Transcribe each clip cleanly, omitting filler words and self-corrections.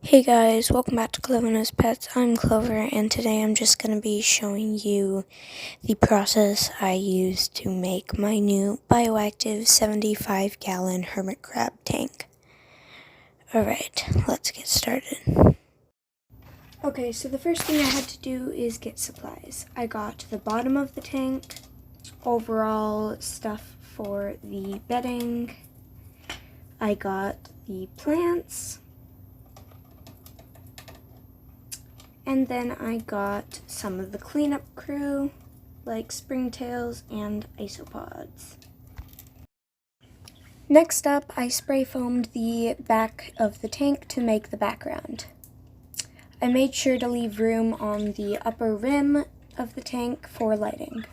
Hey guys, welcome back to Clover Knows Pets. I'm Clover, and today I'm just going to be showing you the process I used to make my new bioactive 75-gallon hermit crab tank. Alright, let's get started. Okay, so the first thing I had to do is get supplies. I got the bottom of the tank, overall stuff for the bedding. I got the plants. And then I got some of the cleanup crew, like springtails and isopods. Next up, I spray foamed the back of the tank to make the background. I made sure to leave room on the upper rim of the tank for lighting.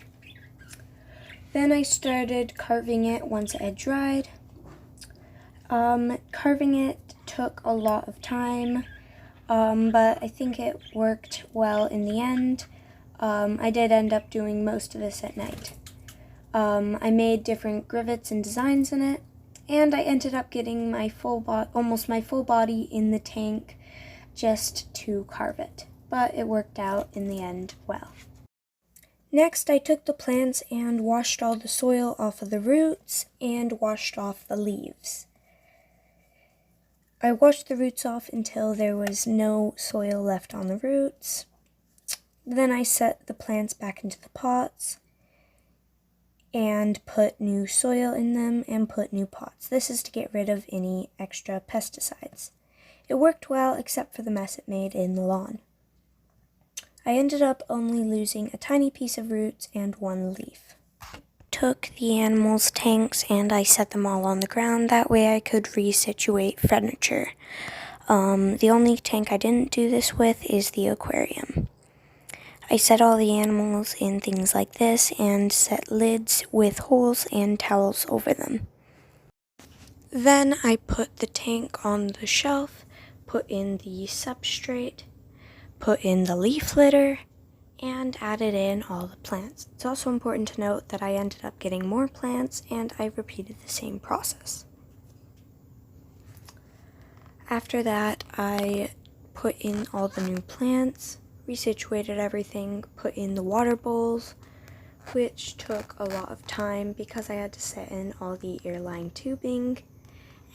Then I started carving it once it had dried. Carving it took a lot of time. But I think it worked well in the end. I did end up doing most of this at night. I made different rivets and designs in it, and I ended up getting my almost my full body in the tank just to carve it. But it worked out in the end well. Next, I took the plants and washed all the soil off of the roots and washed off the leaves. I washed the roots off until there was no soil left on the roots. Then I set the plants back into the pots and put new soil in them and put new pots. This is to get rid of any extra pesticides. It worked well except for the mess it made in the lawn. I ended up only losing a tiny piece of roots and one leaf. Took the animals' tanks and I set them all on the ground. That way I could resituate furniture. The only tank I didn't do this with is the aquarium. I set all the animals in things like this and set lids with holes and towels over them. Then I put the tank on the shelf, put in the substrate, put in the leaf litter, and added in all the plants. It's also important to note that I ended up getting more plants and I repeated the same process. After that, I put in all the new plants, resituated everything, put in the water bowls, which took a lot of time because I had to set in all the airline tubing,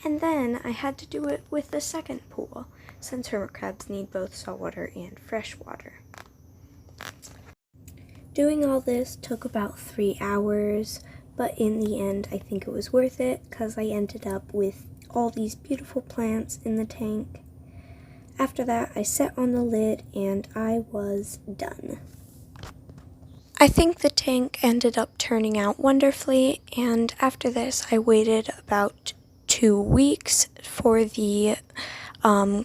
and then I had to do it with the second pool, since hermit crabs need both saltwater and freshwater. Doing all this took about 3 hours, but in the end I think it was worth it because I ended up with all these beautiful plants in the tank. After that I set on the lid and I was done. I think the tank ended up turning out wonderfully, and after this I waited about 2 weeks for the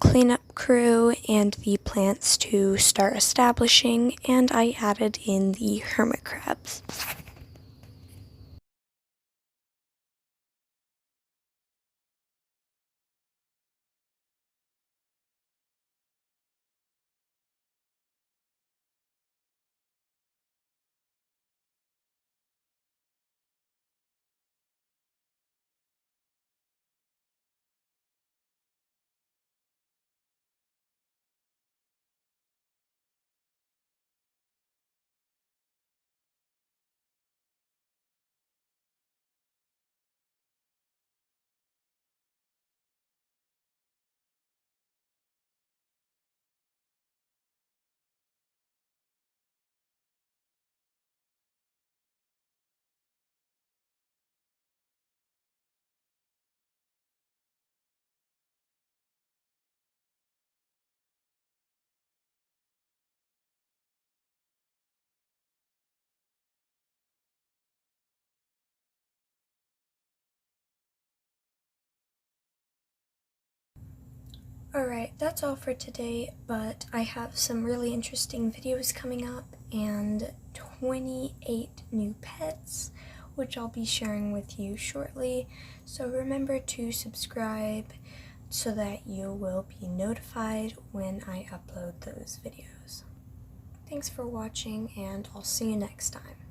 cleanup crew and the plants to start establishing, and I added in the hermit crabs. Alright, that's all for today, but I have some really interesting videos coming up and 28 new pets, which I'll be sharing with you shortly. So remember to subscribe so that you will be notified when I upload those videos. Thanks for watching, and I'll see you next time.